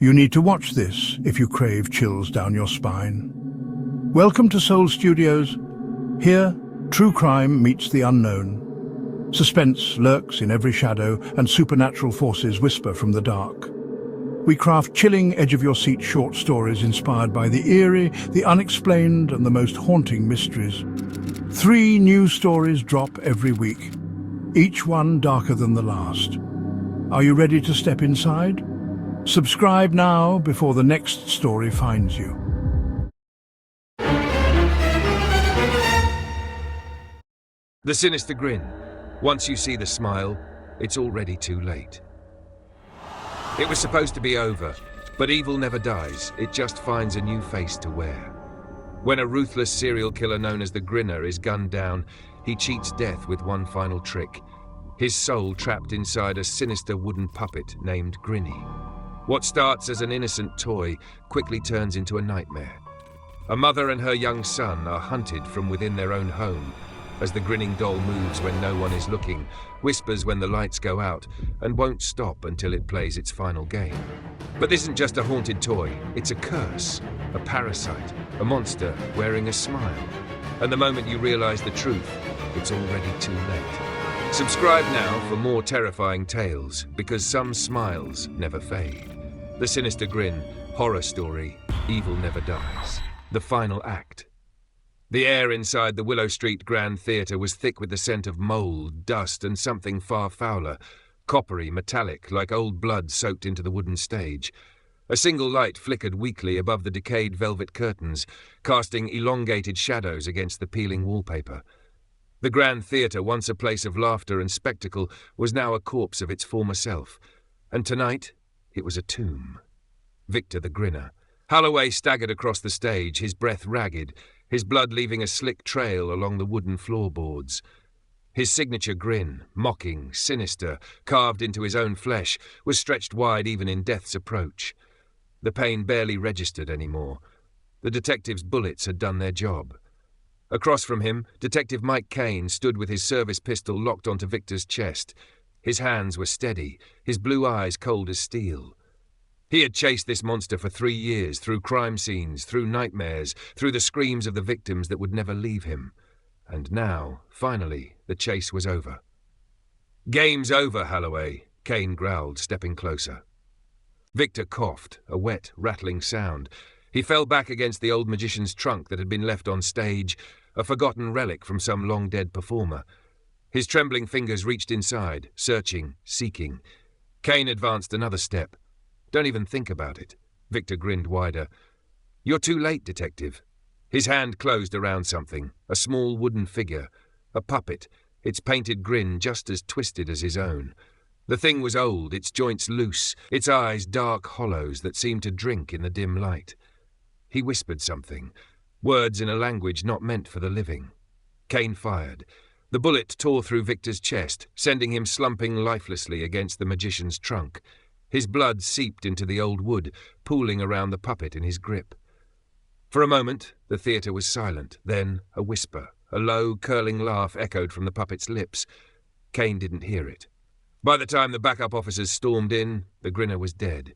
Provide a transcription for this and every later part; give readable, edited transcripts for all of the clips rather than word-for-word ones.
You need to watch this if you crave chills down your spine. Welcome to Soul Studios. Here, true crime meets the unknown. Suspense lurks in every shadow and supernatural forces whisper from the dark. We craft chilling, edge-of-your-seat short stories inspired by the eerie, the unexplained, and the most haunting mysteries. 3 new stories drop every week, each one darker than the last. Are you ready to step inside? Subscribe now before the next story finds you. The Sinister Grin. Once you see the smile, it's already too late. It was supposed to be over, but evil never dies. It just finds a new face to wear. When a ruthless serial killer known as the Grinner is gunned down, he cheats death with one final trick. His soul trapped inside a sinister wooden puppet named Grinny. What starts as an innocent toy quickly turns into a nightmare. A mother and her young son are hunted from within their own home as the grinning doll moves when no one is looking, whispers when the lights go out, and won't stop until it plays its final game. But this isn't just a haunted toy, it's a curse, a parasite, a monster wearing a smile. And the moment you realize the truth, it's already too late. Subscribe now for more terrifying tales, because some smiles never fade. The Sinister Grin, horror story, Evil Never Dies. The final act. The air inside the Willow Street Grand Theatre was thick with the scent of mould, dust, and something far fouler, coppery, metallic, like old blood soaked into the wooden stage. A single light flickered weakly above the decayed velvet curtains, casting elongated shadows against the peeling wallpaper. The Grand Theatre, once a place of laughter and spectacle, was now a corpse of its former self. And tonight, it was a tomb. Victor the Grinner. Halloway staggered across the stage, his breath ragged, his blood leaving a slick trail along the wooden floorboards. His signature grin, mocking, sinister, carved into his own flesh, was stretched wide even in death's approach. The pain barely registered anymore. The detective's bullets had done their job. Across from him, Detective Mike Kane stood with his service pistol locked onto Victor's chest. His hands were steady, his blue eyes cold as steel. He had chased this monster for 3 years, through crime scenes, through nightmares, through the screams of the victims that would never leave him. And now, finally, the chase was over. "Game's over, Halloway," Kane growled, stepping closer. Victor coughed, a wet, rattling sound. He fell back against the old magician's trunk that had been left on stage, a forgotten relic from some long-dead performer. His trembling fingers reached inside, searching, seeking. Kane advanced another step. "Don't even think about it." Victor grinned wider. "You're too late, Detective." His hand closed around something, a small wooden figure, a puppet, its painted grin just as twisted as his own. The thing was old, its joints loose, its eyes dark hollows that seemed to drink in the dim light. He whispered something, words in a language not meant for the living. Kane fired. The bullet tore through Victor's chest, sending him slumping lifelessly against the magician's trunk. His blood seeped into the old wood, pooling around the puppet in his grip. For a moment, the theatre was silent. Then, a whisper, a low, curling laugh echoed from the puppet's lips. Kane didn't hear it. By the time the backup officers stormed in, the Grinner was dead.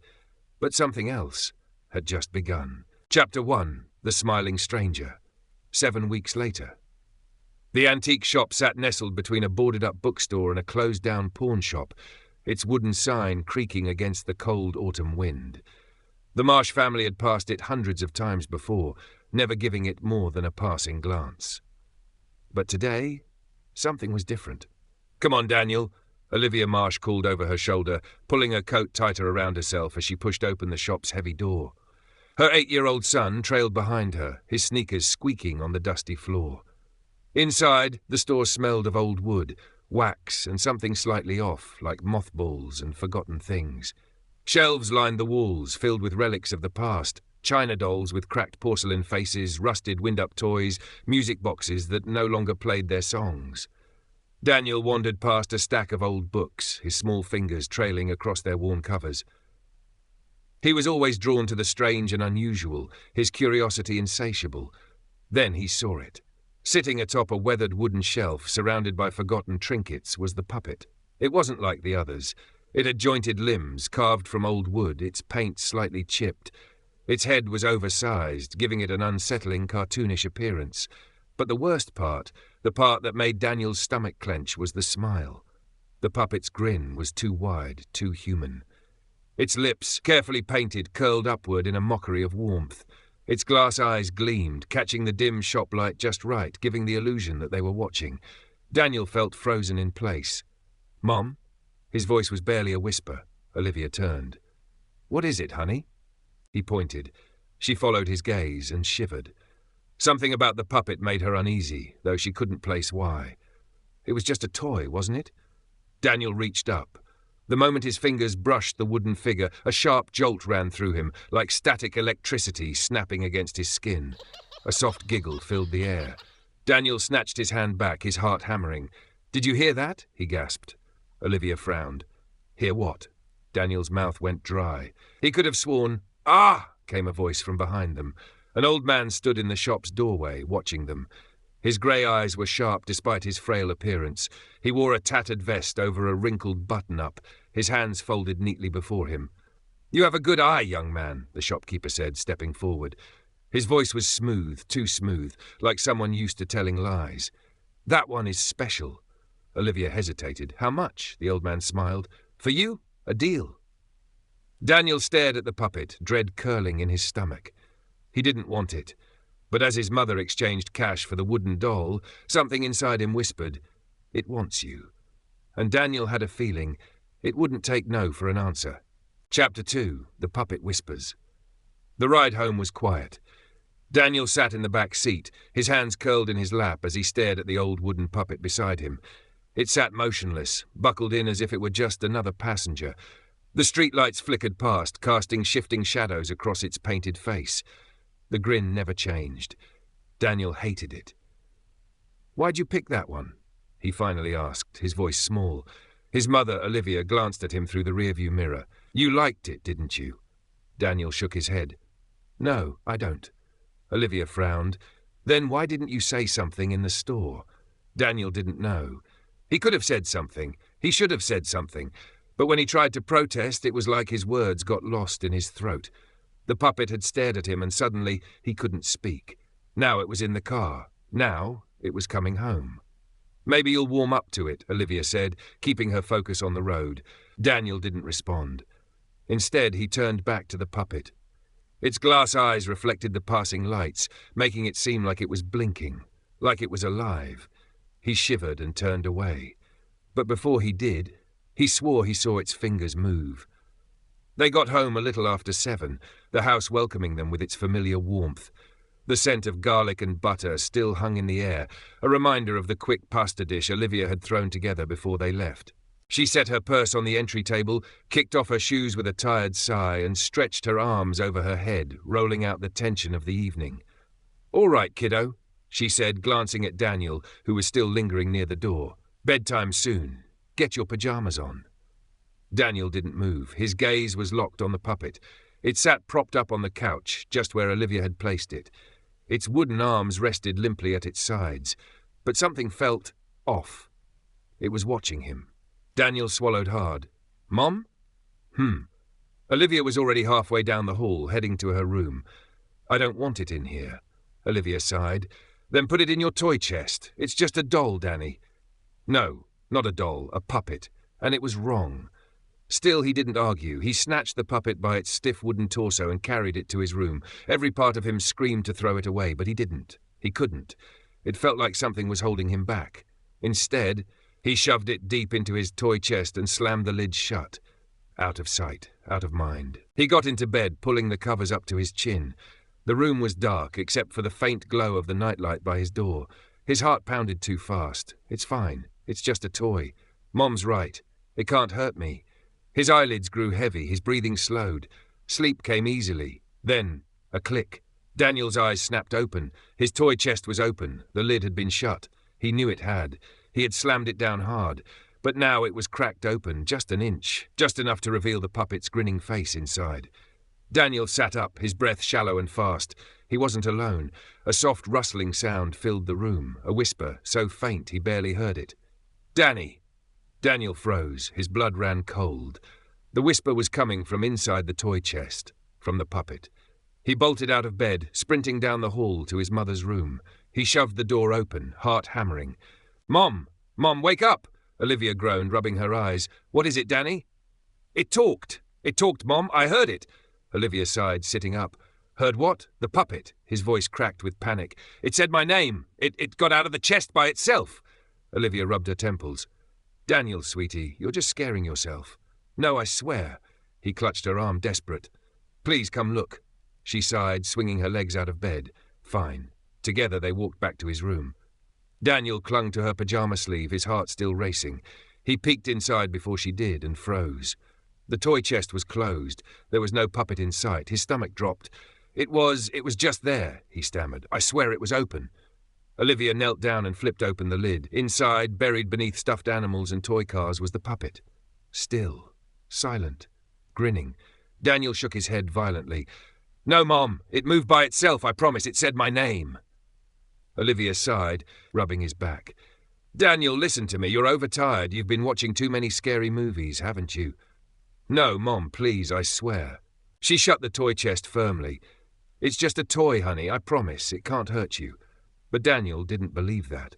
But something else had just begun. Chapter 1, The Smiling Stranger. 7 weeks later. The antique shop sat nestled between a boarded-up bookstore and a closed-down pawn shop, its wooden sign creaking against the cold autumn wind. The Marsh family had passed it hundreds of times before, never giving it more than a passing glance. But today, something was different. "Come on, Daniel," Olivia Marsh called over her shoulder, pulling her coat tighter around herself as she pushed open the shop's heavy door. Her 8-year-old son trailed behind her, his sneakers squeaking on the dusty floor. Inside, the store smelled of old wood, wax, and something slightly off, like mothballs and forgotten things. Shelves lined the walls, filled with relics of the past, china dolls with cracked porcelain faces, rusted wind-up toys, music boxes that no longer played their songs. Daniel wandered past a stack of old books, his small fingers trailing across their worn covers. He was always drawn to the strange and unusual, his curiosity insatiable. Then he saw it. Sitting atop a weathered wooden shelf, surrounded by forgotten trinkets, was the puppet. It wasn't like the others. It had jointed limbs, carved from old wood, its paint slightly chipped. Its head was oversized, giving it an unsettling, cartoonish appearance. But the worst part, the part that made Daniel's stomach clench, was the smile. The puppet's grin was too wide, too human. Its lips, carefully painted, curled upward in a mockery of warmth. Its glass eyes gleamed, catching the dim shop light just right, giving the illusion that they were watching. Daniel felt frozen in place. "Mom?" His voice was barely a whisper. Olivia turned. "What is it, honey?" He pointed. She followed his gaze and shivered. Something about the puppet made her uneasy, though she couldn't place why. It was just a toy, wasn't it? Daniel reached up. The moment his fingers brushed the wooden figure, a sharp jolt ran through him, like static electricity snapping against his skin. A soft giggle filled the air. Daniel snatched his hand back, his heart hammering. "Did you hear that?" he gasped. Olivia frowned. "Hear what?" Daniel's mouth went dry. He could have sworn, "Ah!" came a voice from behind them. An old man stood in the shop's doorway, watching them. His grey eyes were sharp despite his frail appearance. He wore a tattered vest over a wrinkled button-up, his hands folded neatly before him. "You have a good eye, young man," the shopkeeper said, stepping forward. His voice was smooth, too smooth, like someone used to telling lies. "That one is special." Olivia hesitated. "How much?" the old man smiled. "For you, a deal." Daniel stared at the puppet, dread curling in his stomach. He didn't want it. But as his mother exchanged cash for the wooden doll, something inside him whispered, "It wants you." And Daniel had a feeling it wouldn't take no for an answer. Chapter 2, The Puppet Whispers. The ride home was quiet. Daniel sat in the back seat, his hands curled in his lap as he stared at the old wooden puppet beside him. It sat motionless, buckled in as if it were just another passenger. The streetlights flickered past, casting shifting shadows across its painted face. The grin never changed. Daniel hated it. "Why'd you pick that one?" he finally asked, his voice small. His mother, Olivia, glanced at him through the rearview mirror. "You liked it, didn't you?" Daniel shook his head. "No, I don't." Olivia frowned. "Then why didn't you say something in the store?" Daniel didn't know. He could have said something. He should have said something. But when he tried to protest, it was like his words got lost in his throat. The puppet had stared at him and suddenly he couldn't speak. Now it was in the car. Now it was coming home. "Maybe you'll warm up to it," Olivia said, keeping her focus on the road. Daniel didn't respond. Instead, he turned back to the puppet. Its glass eyes reflected the passing lights, making it seem like it was blinking, like it was alive. He shivered and turned away. But before he did, he swore he saw its fingers move. They got home a little after 7, the house welcoming them with its familiar warmth. The scent of garlic and butter still hung in the air, a reminder of the quick pasta dish Olivia had thrown together before they left. She set her purse on the entry table, kicked off her shoes with a tired sigh, and stretched her arms over her head, rolling out the tension of the evening. "All right, kiddo," she said, glancing at Daniel, who was still lingering near the door. "Bedtime soon. Get your pajamas on." Daniel didn't move. His gaze was locked on the puppet. It sat propped up on the couch, just where Olivia had placed it. Its wooden arms rested limply at its sides, but something felt off. It was watching him. Daniel swallowed hard. "Mom?" Olivia was already halfway down the hall, heading to her room. "I don't want it in here," Olivia sighed. "Then put it in your toy chest. It's just a doll, Danny." "No, not a doll, a puppet. And it was wrong." Still, he didn't argue. He snatched the puppet by its stiff wooden torso and carried it to his room. Every part of him screamed to throw it away, but he didn't. He couldn't. It felt like something was holding him back. Instead, he shoved it deep into his toy chest and slammed the lid shut. Out of sight, out of mind. He got into bed, pulling the covers up to his chin. The room was dark, except for the faint glow of the nightlight by his door. His heart pounded too fast. "It's fine. It's just a toy. Mom's right. It can't hurt me." His eyelids grew heavy, his breathing slowed. Sleep came easily. Then, a click. Daniel's eyes snapped open. His toy chest was open. The lid had been shut. He knew it had. He had slammed it down hard. But now it was cracked open, just an inch, just enough to reveal the puppet's grinning face inside. Daniel sat up, his breath shallow and fast. He wasn't alone. A soft rustling sound filled the room, a whisper, so faint he barely heard it. "Danny!" Daniel froze. His blood ran cold. The whisper was coming from inside the toy chest, from the puppet. He bolted out of bed, sprinting down the hall to his mother's room. He shoved the door open, heart hammering. "Mom! Mom, wake up!" Olivia groaned, rubbing her eyes. "What is it, Danny?" "It talked. It talked, Mom. I heard it." Olivia sighed, sitting up. "Heard what?" "The puppet." His voice cracked with panic. "It said my name. It got out of the chest by itself." Olivia rubbed her temples. "Daniel, sweetie, you're just scaring yourself." "No, I swear." He clutched her arm, desperate. "Please come look." She sighed, swinging her legs out of bed. Fine. Together they walked back to his room. Daniel clung to her pyjama sleeve, his heart still racing. He peeked inside before she did and froze. The toy chest was closed. There was no puppet in sight. His stomach dropped. It was just there," he stammered. "I swear it was open." Olivia knelt down and flipped open the lid. Inside, buried beneath stuffed animals and toy cars, was the puppet. Still. Silent. Grinning. Daniel shook his head violently. "No, Mom. It moved by itself, I promise. It said my name." Olivia sighed, rubbing his back. "Daniel, listen to me. You're overtired. You've been watching too many scary movies, haven't you?" "No, Mom, please, I swear." She shut the toy chest firmly. "It's just a toy, honey, I promise. It can't hurt you." But Daniel didn't believe that.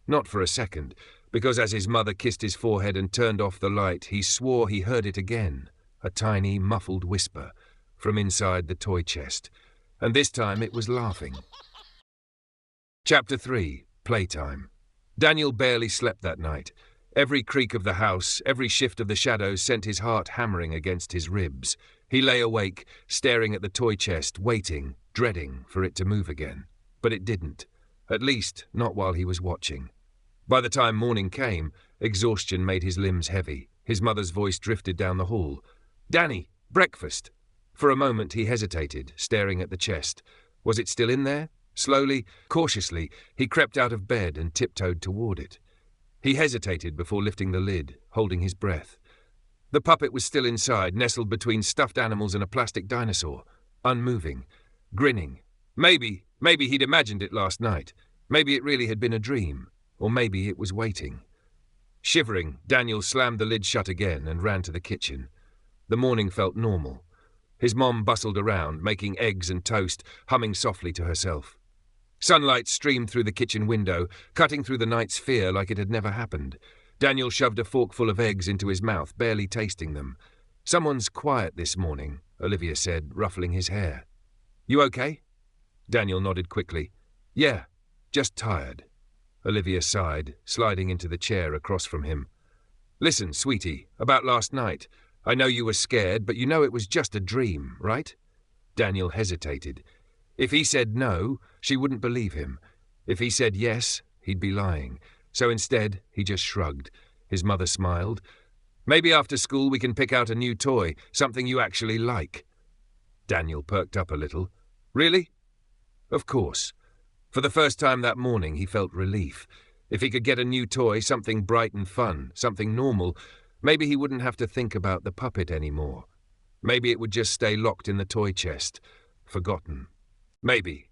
Not for a second, because as his mother kissed his forehead and turned off the light, he swore he heard it again, a tiny, muffled whisper, from inside the toy chest. And this time it was laughing. Chapter 3. Playtime. Daniel barely slept that night. Every creak of the house, every shift of the shadows sent his heart hammering against his ribs. He lay awake, staring at the toy chest, waiting, dreading for it to move again. But it didn't. At least, not while he was watching. By the time morning came, exhaustion made his limbs heavy. His mother's voice drifted down the hall. "Danny, breakfast!" For a moment he hesitated, staring at the chest. Was it still in there? Slowly, cautiously, he crept out of bed and tiptoed toward it. He hesitated before lifting the lid, holding his breath. The puppet was still inside, nestled between stuffed animals and a plastic dinosaur, unmoving, grinning. Maybe he'd imagined it last night. Maybe it really had been a dream. Or maybe it was waiting. Shivering, Daniel slammed the lid shut again and ran to the kitchen. The morning felt normal. His mom bustled around, making eggs and toast, humming softly to herself. Sunlight streamed through the kitchen window, cutting through the night's fear like it had never happened. Daniel shoved a forkful of eggs into his mouth, barely tasting them. "Someone's quiet this morning," Olivia said, ruffling his hair. "You okay?" Daniel nodded quickly. "Yeah, just tired." Olivia sighed, sliding into the chair across from him. "Listen, sweetie, about last night. I know you were scared, but you know it was just a dream, right?" Daniel hesitated. If he said no, she wouldn't believe him. If he said yes, he'd be lying. So instead, he just shrugged. His mother smiled. "Maybe after school we can pick out a new toy, something you actually like." Daniel perked up a little. "Really?" "Of course." For the first time that morning, he felt relief. If he could get a new toy, something bright and fun, something normal, maybe he wouldn't have to think about the puppet anymore. Maybe it would just stay locked in the toy chest, forgotten. Maybe.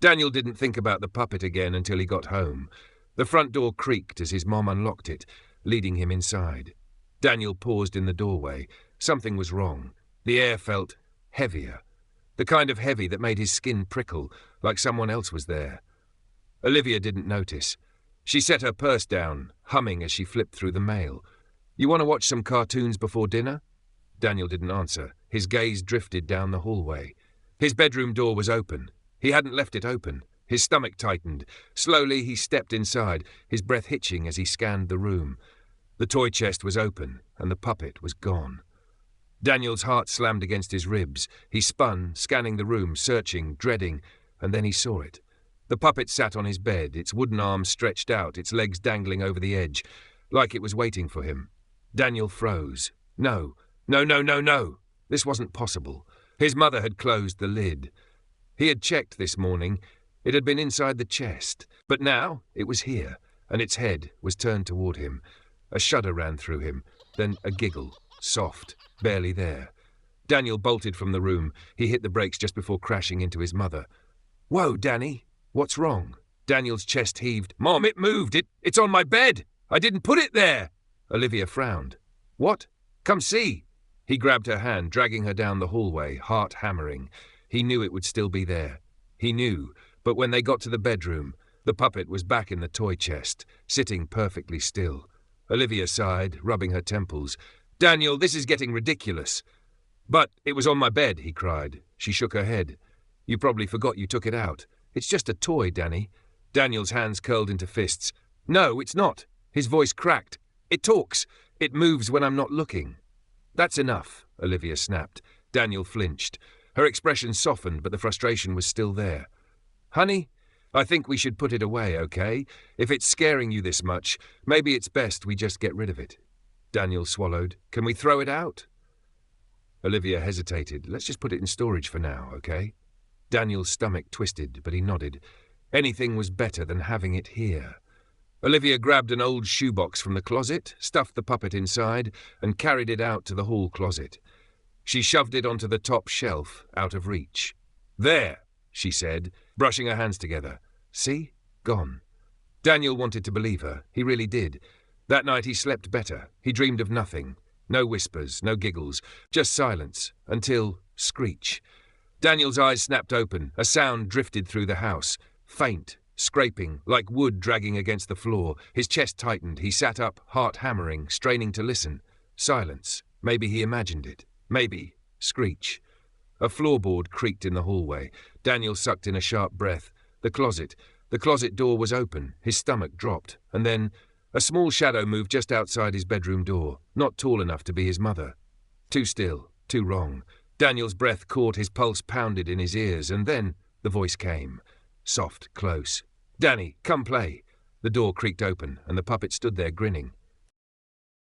Daniel didn't think about the puppet again until he got home. The front door creaked as his mom unlocked it, leading him inside. Daniel paused in the doorway. Something was wrong. The air felt heavier. The kind of heavy that made his skin prickle, like someone else was there. Olivia didn't notice. She set her purse down, humming as she flipped through the mail. "You want to watch some cartoons before dinner?" Daniel didn't answer. His gaze drifted down the hallway. His bedroom door was open. He hadn't left it open. His stomach tightened. Slowly he stepped inside, his breath hitching as he scanned the room. The toy chest was open, and the puppet was gone. Daniel's heart slammed against his ribs. He spun, scanning the room, searching, dreading, and then he saw it. The puppet sat on his bed, its wooden arms stretched out, its legs dangling over the edge, like it was waiting for him. Daniel froze. No. This wasn't possible. His mother had closed the lid. He had checked this morning. It had been inside the chest. But now it was here, and its head was turned toward him. A shudder ran through him, then a giggle, soft, barely there. Daniel bolted from the room. He hit the brakes just before crashing into his mother. "Whoa, Danny, what's wrong?" Daniel's chest heaved. "Mom, it moved. It's on my bed. I didn't put it there." Olivia frowned. "What? Come see!" He grabbed her hand, dragging her down the hallway, heart hammering. He knew it would still be there. He knew, but when they got to the bedroom, the puppet was back in the toy chest, sitting perfectly still. Olivia sighed, rubbing her temples. "Daniel, this is getting ridiculous." "But it was on my bed," he cried. She shook her head. "You probably forgot you took it out. It's just a toy, Danny." Daniel's hands curled into fists. "No, it's not." His voice cracked. "It talks. It moves when I'm not looking." "That's enough," Olivia snapped. Daniel flinched. Her expression softened, but the frustration was still there. "Honey, I think we should put it away, okay? If it's scaring you this much, maybe it's best we just get rid of it." Daniel swallowed. "Can we throw it out?" Olivia hesitated. "Let's just put it in storage for now, okay?" Daniel's stomach twisted, but he nodded. Anything was better than having it here. Olivia grabbed an old shoebox from the closet, stuffed the puppet inside, and carried it out to the hall closet. She shoved it onto the top shelf, out of reach. "There," she said, brushing her hands together. "See? Gone." Daniel wanted to believe her. He really did. That night he slept better. He dreamed of nothing. No whispers, no giggles, just silence, until screech. Daniel's eyes snapped open. A sound drifted through the house. Faint, scraping, like wood dragging against the floor. His chest tightened. He sat up, heart hammering, straining to listen. Silence. Maybe he imagined it. Maybe. Screech. A floorboard creaked in the hallway. Daniel sucked in a sharp breath. The closet door was open. His stomach dropped. And then a small shadow moved just outside his bedroom door. Not tall enough to be his mother. Too still. Too wrong. Daniel's breath caught, his pulse pounded in his ears, and then the voice came. Soft, close. "Danny, come play." The door creaked open, and the puppet stood there grinning.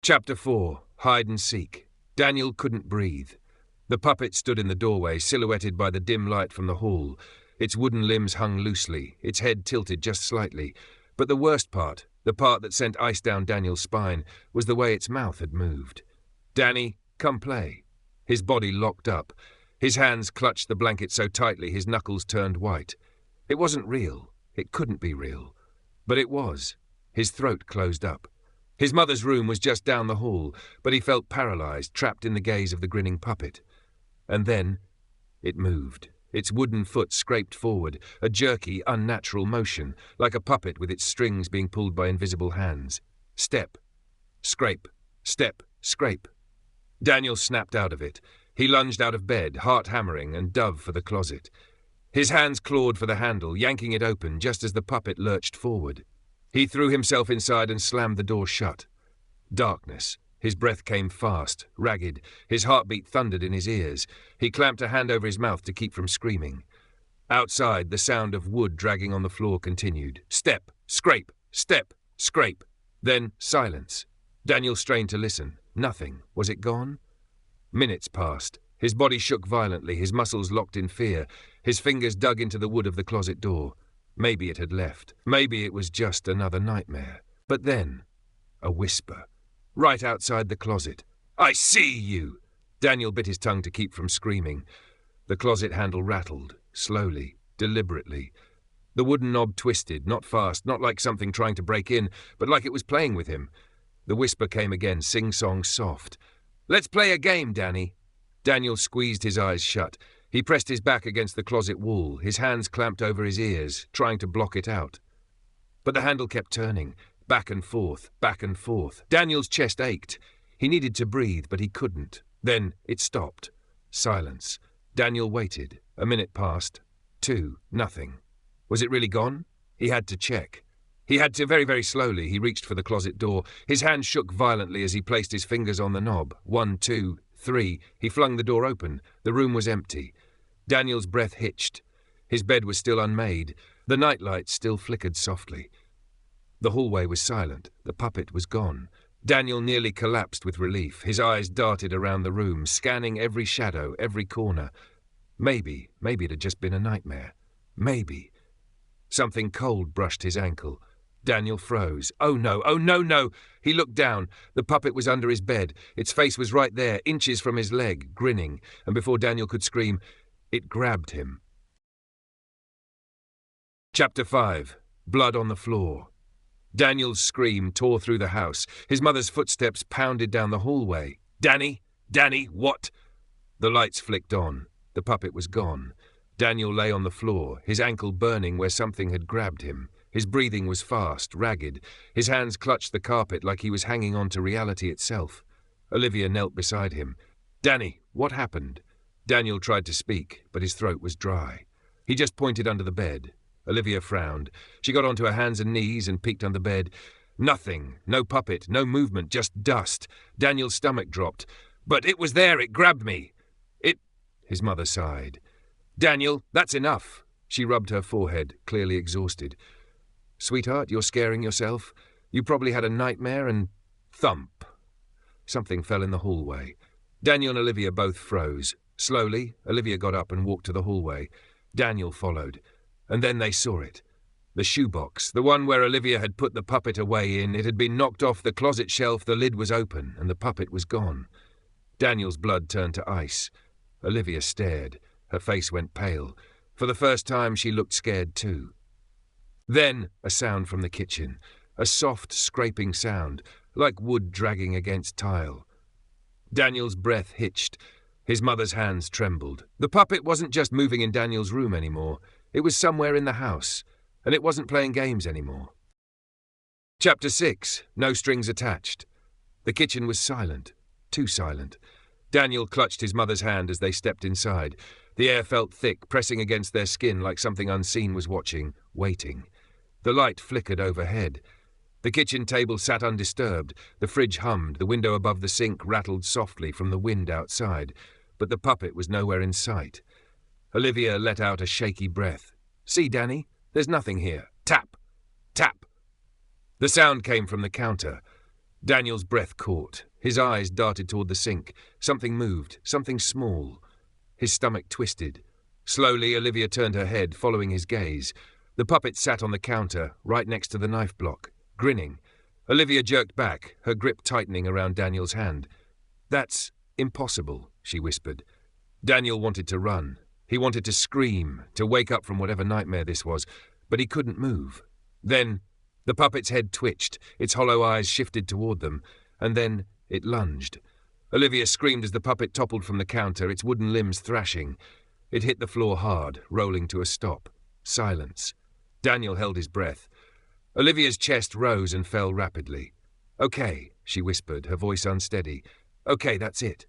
Chapter 4. Hide and Seek. Daniel couldn't breathe. The puppet stood in the doorway, silhouetted by the dim light from the hall. Its wooden limbs hung loosely, its head tilted just slightly. But the worst part, the part that sent ice down Daniel's spine, was the way its mouth had moved. "Danny, come play." His body locked up. His hands clutched the blanket so tightly his knuckles turned white. It wasn't real. It couldn't be real. But it was. His throat closed up. His mother's room was just down the hall, but he felt paralyzed, trapped in the gaze of the grinning puppet. And then it moved. Its wooden foot scraped forward, a jerky, unnatural motion, like a puppet with its strings being pulled by invisible hands. Step. Scrape. Step. Scrape. Daniel snapped out of it. He lunged out of bed, heart hammering, and dove for the closet. His hands clawed for the handle, yanking it open just as the puppet lurched forward. He threw himself inside and slammed the door shut. Darkness. His breath came fast, ragged. His heartbeat thundered in his ears. He clamped a hand over his mouth to keep from screaming. Outside, the sound of wood dragging on the floor continued. Step, scrape, step, scrape. Then silence. Daniel strained to listen. Nothing. Was it gone? Minutes passed. His body shook violently, his muscles locked in fear. His fingers dug into the wood of the closet door. Maybe it had left. Maybe it was just another nightmare. But then, a whisper. Right outside the closet. "I see you!" Daniel bit his tongue to keep from screaming. The closet handle rattled, slowly, deliberately. The wooden knob twisted, not fast, not like something trying to break in, but like it was playing with him. The whisper came again, sing-song soft. "Let's play a game, Danny." Daniel squeezed his eyes shut. He pressed his back against the closet wall, his hands clamped over his ears, trying to block it out. But the handle kept turning, back and forth, back and forth. Daniel's chest ached. He needed to breathe, but he couldn't. Then it stopped. Silence. Daniel waited. A minute passed. 2. Nothing. Was it really gone? He had to check. He had to, very, very slowly. He reached for the closet door. His hand shook violently as he placed his fingers on the knob. 1, 2, 3. He flung the door open. The room was empty. Daniel's breath hitched. His bed was still unmade. The nightlight still flickered softly. The hallway was silent. The puppet was gone. Daniel nearly collapsed with relief. His eyes darted around the room, scanning every shadow, every corner. Maybe it had just been a nightmare. Maybe. Something cold brushed his ankle. Daniel froze. Oh no, oh no, no! He looked down. The puppet was under his bed. Its face was right there, inches from his leg, grinning, and before Daniel could scream, it grabbed him. Chapter 5. Blood on the Floor. Daniel's scream tore through the house. His mother's footsteps pounded down the hallway. Danny? Danny, what? The lights flicked on. The puppet was gone. Daniel lay on the floor, his ankle burning where something had grabbed him. His breathing was fast, ragged. His hands clutched the carpet like he was hanging on to reality itself. Olivia knelt beside him. Danny, what happened? Daniel tried to speak, but his throat was dry. He just pointed under the bed. Olivia frowned. She got onto her hands and knees and peeked under the bed. Nothing. No puppet. No movement. Just dust. Daniel's stomach dropped. But it was there. It grabbed me. His mother sighed. Daniel, that's enough. She rubbed her forehead, clearly exhausted. Sweetheart, you're scaring yourself. You probably had a nightmare and... Thump. Something fell in the hallway. Daniel and Olivia both froze. Slowly, Olivia got up and walked to the hallway. Daniel followed. And then they saw it. The shoebox, the one where Olivia had put the puppet away in, it had been knocked off the closet shelf, the lid was open, and the puppet was gone. Daniel's blood turned to ice. Olivia stared. Her face went pale. For the first time, she looked scared too. Then, a sound from the kitchen. A soft, scraping sound, like wood dragging against tile. Daniel's breath hitched. His mother's hands trembled. The puppet wasn't just moving in Daniel's room anymore. It was somewhere in the house, and it wasn't playing games anymore. Chapter 6. No strings attached. The kitchen was silent. Too silent. Daniel clutched his mother's hand as they stepped inside. The air felt thick, pressing against their skin like something unseen was watching, waiting. The light flickered overhead. The kitchen table sat undisturbed. The fridge hummed. The window above the sink rattled softly from the wind outside. But the puppet was nowhere in sight. Olivia let out a shaky breath. See, Danny? There's nothing here. Tap! Tap! The sound came from the counter. Daniel's breath caught. His eyes darted toward the sink. Something moved, something small. His stomach twisted. Slowly, Olivia turned her head, following his gaze. The puppet sat on the counter, right next to the knife block, grinning. Olivia jerked back, her grip tightening around Daniel's hand. That's impossible, she whispered. Daniel wanted to run. He wanted to scream, to wake up from whatever nightmare this was, but he couldn't move. Then, the puppet's head twitched, its hollow eyes shifted toward them, and then it lunged. Olivia screamed as the puppet toppled from the counter, its wooden limbs thrashing. It hit the floor hard, rolling to a stop. Silence. Daniel held his breath. Olivia's chest rose and fell rapidly. Okay, she whispered, her voice unsteady. Okay, that's it.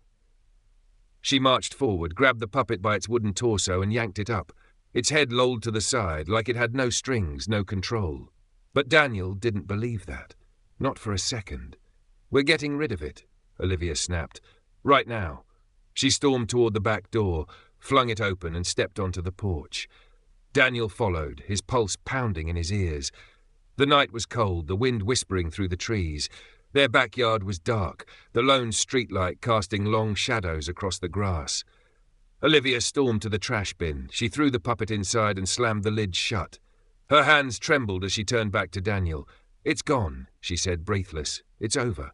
She marched forward, grabbed the puppet by its wooden torso and yanked it up. Its head lolled to the side, like it had no strings, no control. But Daniel didn't believe that. Not for a second. We're getting rid of it, Olivia snapped. Right now. She stormed toward the back door, flung it open and stepped onto the porch. Daniel followed, his pulse pounding in his ears. The night was cold, the wind whispering through the trees. Their backyard was dark, the lone streetlight casting long shadows across the grass. Olivia stormed to the trash bin. She threw the puppet inside and slammed the lid shut. Her hands trembled as she turned back to Daniel. It's gone, she said, breathless. It's over.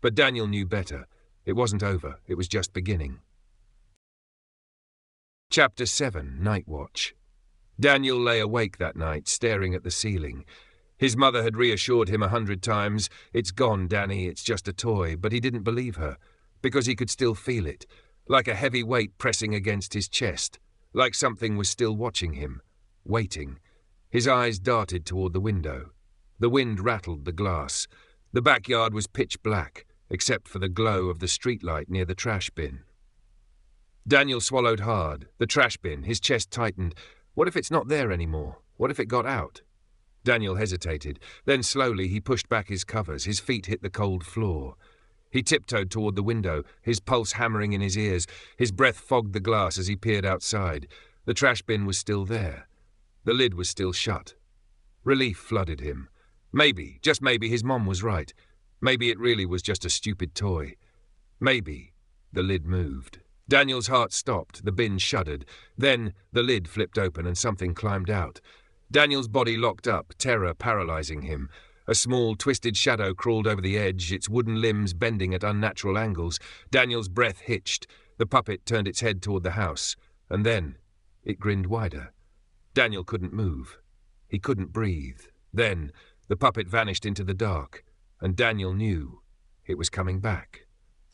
But Daniel knew better. It wasn't over. It was just beginning. Chapter 7. Night Watch. Daniel lay awake that night, staring at the ceiling. His mother had reassured him 100 times, "It's gone, Danny, it's just a toy," but he didn't believe her, because he could still feel it, like a heavy weight pressing against his chest, like something was still watching him, waiting. His eyes darted toward the window. The wind rattled the glass. The backyard was pitch black, except for the glow of the streetlight near the trash bin. Daniel swallowed hard. The trash bin, his chest tightened. What if it's not there anymore? What if it got out? Daniel hesitated. Then slowly he pushed back his covers. His feet hit the cold floor. He tiptoed toward the window, his pulse hammering in his ears. His breath fogged the glass as he peered outside. The trash bin was still there. The lid was still shut. Relief flooded him. Maybe, just maybe, his mom was right. Maybe it really was just a stupid toy. Maybe. The lid moved. Daniel's heart stopped. The bin shuddered. Then the lid flipped open and something climbed out. Daniel's body locked up, terror paralyzing him. A small, twisted shadow crawled over the edge, its wooden limbs bending at unnatural angles. Daniel's breath hitched. The puppet turned its head toward the house. And then it grinned wider. Daniel couldn't move. He couldn't breathe. Then The puppet vanished into the dark, and Daniel knew it was coming back.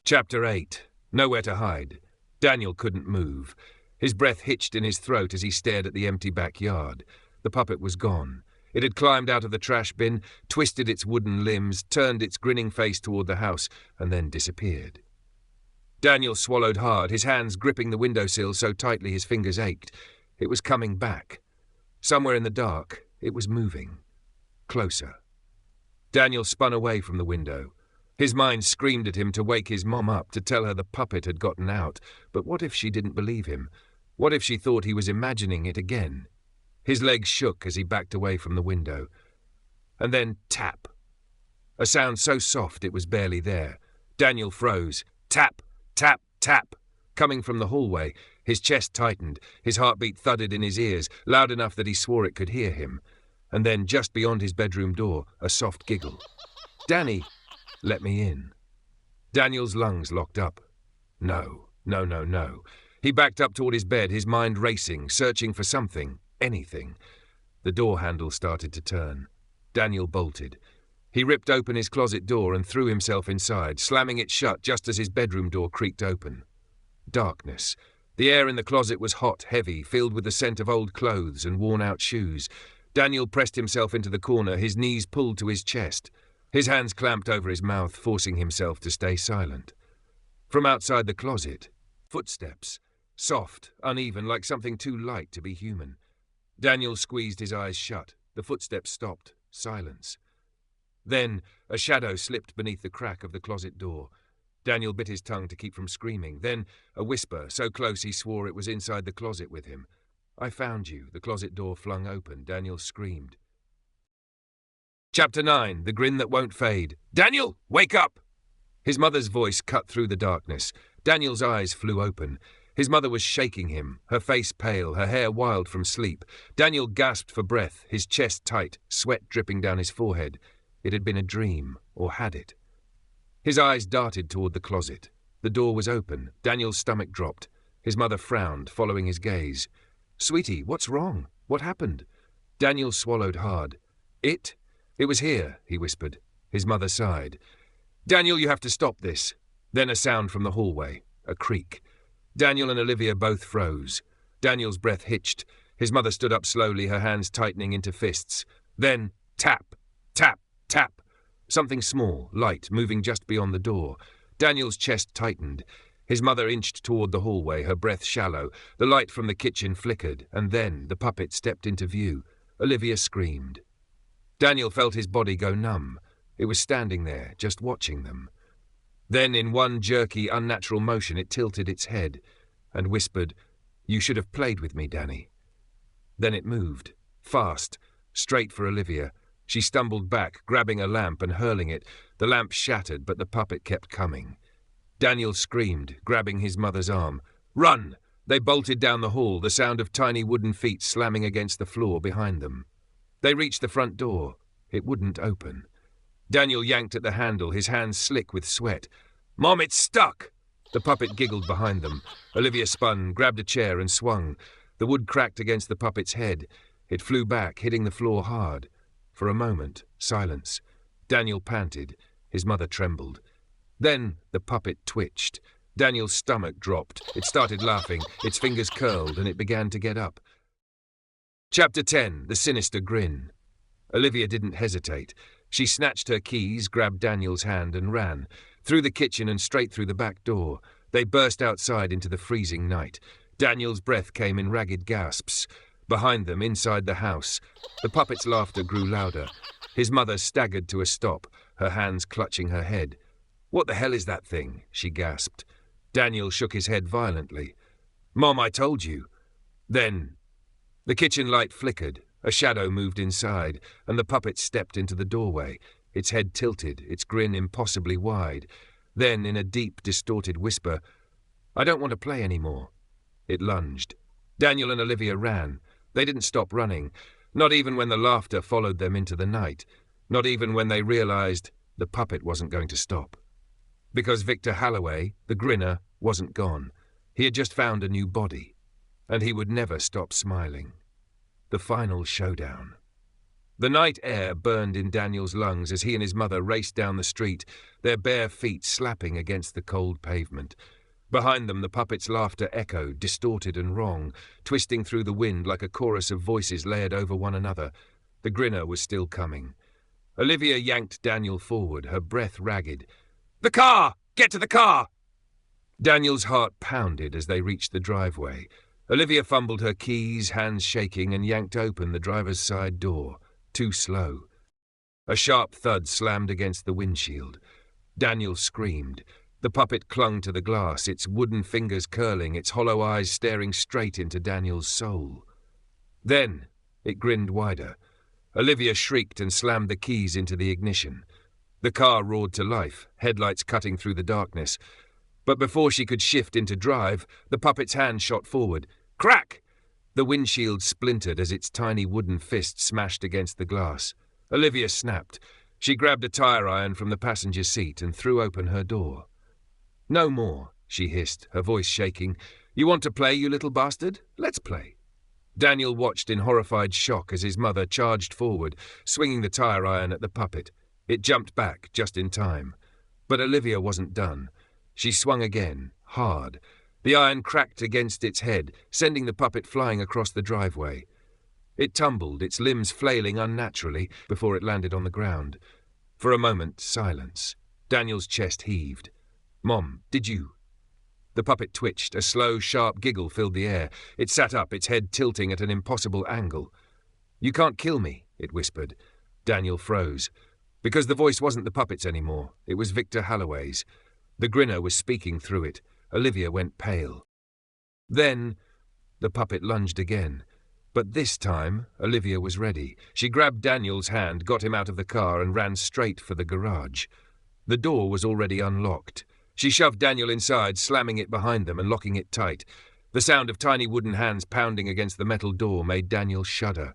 Chapter 8. Nowhere to hide. Daniel couldn't move. His breath hitched in his throat as he stared at the empty backyard. The puppet was gone. It had climbed out of the trash bin, twisted its wooden limbs, turned its grinning face toward the house, and then disappeared. Daniel swallowed hard, his hands gripping the windowsill so tightly his fingers ached. It was coming back. Somewhere in the dark, it was moving. Closer. Daniel spun away from the window. His mind screamed at him to wake his mom up, to tell her the puppet had gotten out. But what if she didn't believe him? What if she thought he was imagining it again? His legs shook as he backed away from the window. And then tap. A sound so soft it was barely there. Daniel froze. Tap, tap, tap. Coming from the hallway, his chest tightened, his heartbeat thudded in his ears, loud enough that he swore it could hear him. And then, just beyond his bedroom door, a soft giggle. "Danny, let me in." Daniel's lungs locked up. No, no, no, no. He backed up toward his bed, his mind racing, searching for something, anything. The door handle started to turn. Daniel bolted. He ripped open his closet door and threw himself inside, slamming it shut just as his bedroom door creaked open. Darkness. The air in the closet was hot, heavy, filled with the scent of old clothes and worn-out shoes. Daniel pressed himself into the corner, his knees pulled to his chest. His hands clamped over his mouth, forcing himself to stay silent. From outside the closet, footsteps. Soft, uneven, like something too light to be human. Daniel squeezed his eyes shut. The footsteps stopped. Silence. Then a shadow slipped beneath the crack of the closet door. Daniel bit his tongue to keep from screaming. Then a whisper, so close he swore it was inside the closet with him. "I found you." The closet door flung open. Daniel screamed. Chapter 9. The Grin That Won't Fade. "Daniel, wake up!" His mother's voice cut through the darkness. Daniel's eyes flew open. His mother was shaking him, her face pale, her hair wild from sleep. Daniel gasped for breath, his chest tight, sweat dripping down his forehead. It had been a dream, or had it? His eyes darted toward the closet. The door was open. Daniel's stomach dropped. His mother frowned, following his gaze. "Sweetie, what's wrong? What happened?" Daniel swallowed hard. It was here," he whispered. His mother sighed. "Daniel, you have to stop this." Then a sound from the hallway, a creak. Daniel and Olivia both froze. Daniel's breath hitched. His mother stood up slowly, her hands tightening into fists. Then tap, tap, tap. Something small, light, moving just beyond the door. Daniel's chest tightened. His mother inched toward the hallway, her breath shallow. The light from the kitchen flickered, and then the puppet stepped into view. Olivia screamed. Daniel felt his body go numb. It was standing there, just watching them. Then, in one jerky, unnatural motion, it tilted its head and whispered, "You should have played with me, Danny." Then it moved, fast, straight for Olivia. She stumbled back, grabbing a lamp and hurling it. The lamp shattered, but the puppet kept coming. Daniel screamed, grabbing his mother's arm. "Run!" They bolted down the hall, the sound of tiny wooden feet slamming against the floor behind them. They reached the front door. It wouldn't open. Daniel yanked at the handle, his hands slick with sweat. "Mom, it's stuck!" The puppet giggled behind them. Olivia spun, grabbed a chair and swung. The wood cracked against the puppet's head. It flew back, hitting the floor hard. For a moment, silence. Daniel panted. His mother trembled. Then the puppet twitched. Daniel's stomach dropped. It started laughing. Its fingers curled, and it began to get up. Chapter 10. The Sinister Grin. Olivia didn't hesitate. She snatched her keys, grabbed Daniel's hand, and ran. Through the kitchen and straight through the back door. They burst outside into the freezing night. Daniel's breath came in ragged gasps. Behind them, inside the house, the puppet's laughter grew louder. His mother staggered to a stop, her hands clutching her head. "What the hell is that thing?" she gasped. Daniel shook his head violently. "Mom, I told you." Then the kitchen light flickered. A shadow moved inside, and the puppet stepped into the doorway, its head tilted, its grin impossibly wide. Then, in a deep, distorted whisper, "I don't want to play anymore." It lunged. Daniel and Olivia ran. They didn't stop running, not even when the laughter followed them into the night, not even when they realized the puppet wasn't going to stop. Because Victor Halloway, the Grinner, wasn't gone. He had just found a new body, and he would never stop smiling. The final showdown. The night air burned in Daniel's lungs as he and his mother raced down the street, their bare feet slapping against the cold pavement. Behind them, the puppet's laughter echoed, distorted and wrong, twisting through the wind like a chorus of voices layered over one another. The Grinner was still coming. Olivia yanked Daniel forward, her breath ragged. "The car! Get to the car!" Daniel's heart pounded as they reached the driveway. Olivia fumbled her keys, hands shaking, and yanked open the driver's side door. Too slow. A sharp thud slammed against the windshield. Daniel screamed. The puppet clung to the glass, its wooden fingers curling, its hollow eyes staring straight into Daniel's soul. Then it grinned wider. Olivia shrieked and slammed the keys into the ignition. The car roared to life, headlights cutting through the darkness. But before she could shift into drive, the puppet's hand shot forward. Crack! The windshield splintered as its tiny wooden fist smashed against the glass. Olivia snapped. She grabbed a tire iron from the passenger seat and threw open her door. "No more," she hissed, her voice shaking. "You want to play, you little bastard? Let's play." Daniel watched in horrified shock as his mother charged forward, swinging the tire iron at the puppet. It jumped back just in time. But Olivia wasn't done. She swung again, hard. The iron cracked against its head, sending the puppet flying across the driveway. It tumbled, its limbs flailing unnaturally, before it landed on the ground. For a moment, silence. Daniel's chest heaved. "Mom, did you?" The puppet twitched. A slow, sharp giggle filled the air. It sat up, its head tilting at an impossible angle. "You can't kill me," it whispered. Daniel froze. Because the voice wasn't the puppet's anymore. It was Victor Halloway's. The Grinner was speaking through it. Olivia went pale. Then the puppet lunged again. But this time, Olivia was ready. She grabbed Daniel's hand, got him out of the car, and ran straight for the garage. The door was already unlocked. She shoved Daniel inside, slamming it behind them and locking it tight. The sound of tiny wooden hands pounding against the metal door made Daniel shudder.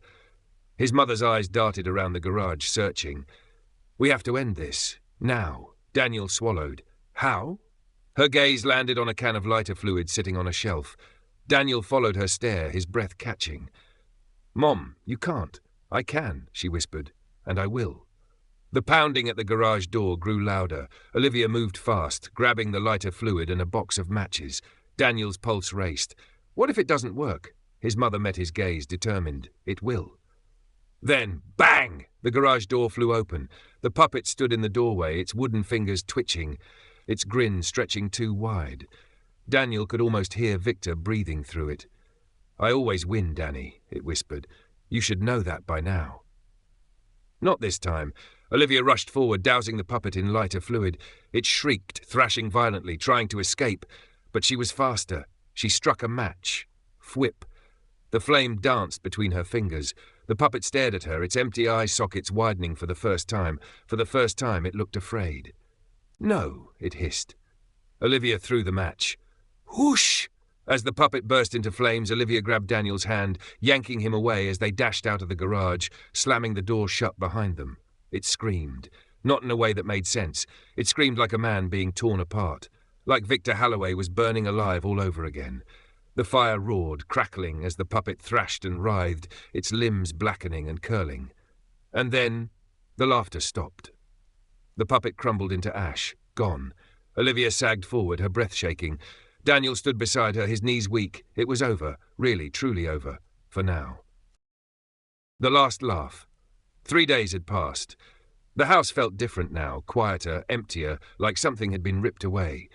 His mother's eyes darted around the garage, searching. "We have to end this. Now." Daniel swallowed. "How?" Her gaze landed on a can of lighter fluid sitting on a shelf. Daniel followed her stare, his breath catching. "Mom, you can't." "I can," she whispered, "and I will." The pounding at the garage door grew louder. Olivia moved fast, grabbing the lighter fluid and a box of matches. Daniel's pulse raced. "What if it doesn't work?" His mother met his gaze, determined. "It will." Then, bang! The garage door flew open. The puppet stood in the doorway, its wooden fingers twitching, its grin stretching too wide. Daniel could almost hear Victor breathing through it. "I always win, Danny," it whispered. "You should know that by now." Not this time. Olivia rushed forward, dousing the puppet in lighter fluid. It shrieked, thrashing violently, trying to escape. But she was faster. She struck a match. Whip. The flame danced between her fingers. The puppet stared at her, its empty eye sockets widening for the first time. For the first time, it looked afraid. "No," it hissed. Olivia threw the match. Whoosh! As the puppet burst into flames, Olivia grabbed Daniel's hand, yanking him away as they dashed out of the garage, slamming the door shut behind them. It screamed. Not in a way that made sense. It screamed like a man being torn apart. Like Victor Halloway was burning alive all over again. The fire roared, crackling as the puppet thrashed and writhed, its limbs blackening and curling. And then the laughter stopped. The puppet crumbled into ash, gone. Olivia sagged forward, her breath shaking. Daniel stood beside her, his knees weak. It was over, really, truly over, for now. The last laugh. 3 days had passed. The house felt different now, quieter, emptier, like something had been ripped away.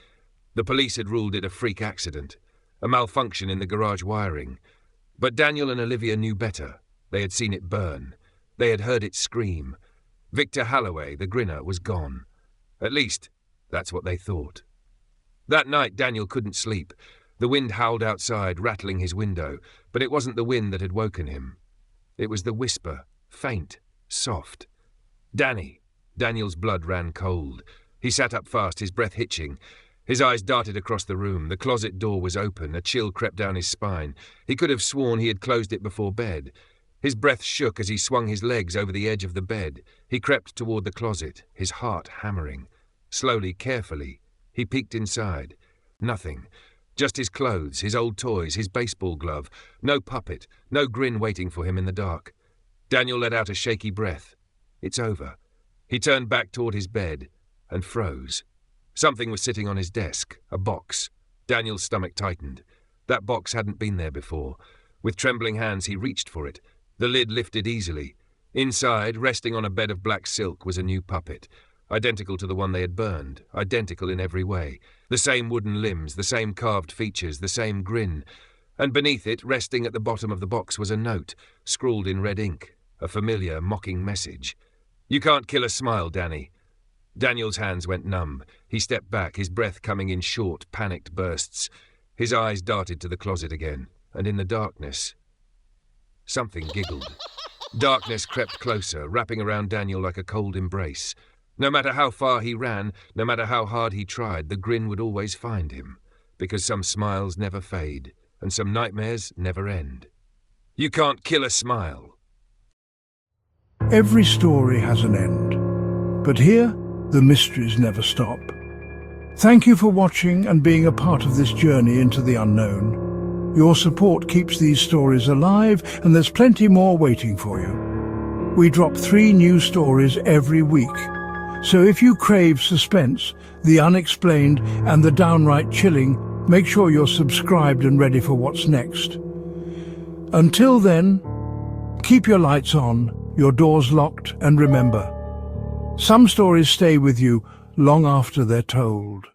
The police had ruled it a freak accident, a malfunction in the garage wiring. But Daniel and Olivia knew better. They had seen it burn. They had heard it scream. Victor Halloway, the Grinner, was gone. At least, that's what they thought. That night, Daniel couldn't sleep. The wind howled outside, rattling his window, but it wasn't the wind that had woken him. It was the whisper, faint, soft. "Danny." Daniel's blood ran cold. He sat up fast, his breath hitching. His eyes darted across the room. The closet door was open. A chill crept down his spine. He could have sworn he had closed it before bed. His breath shook as he swung his legs over the edge of the bed. He crept toward the closet, his heart hammering. Slowly, carefully, he peeked inside. Nothing. Just his clothes, his old toys, his baseball glove. No puppet, no Grin waiting for him in the dark. Daniel let out a shaky breath. It's over. He turned back toward his bed and froze. Something was sitting on his desk, a box. Daniel's stomach tightened. That box hadn't been there before. With trembling hands, he reached for it. The lid lifted easily. Inside, resting on a bed of black silk, was a new puppet, identical to the one they had burned, identical in every way. The same wooden limbs, the same carved features, the same grin. And beneath it, resting at the bottom of the box, was a note, scrawled in red ink, a familiar, mocking message. "You can't kill a smile, Danny." Daniel's hands went numb. He stepped back, his breath coming in short, panicked bursts. His eyes darted to the closet again, and in the darkness, something giggled. Darkness crept closer, wrapping around Daniel like a cold embrace. No matter how far he ran, no matter how hard he tried, the grin would always find him, because some smiles never fade, and some nightmares never end. You can't kill a smile. Every story has an end, but here, the mysteries never stop. Thank you for watching and being a part of this journey into the unknown. Your support keeps these stories alive, and there's plenty more waiting for you. We drop 3 new stories every week, so if you crave suspense, the unexplained and the downright chilling, make sure you're subscribed and ready for what's next. Until then, keep your lights on, your doors locked, and remember, some stories stay with you long after they're told.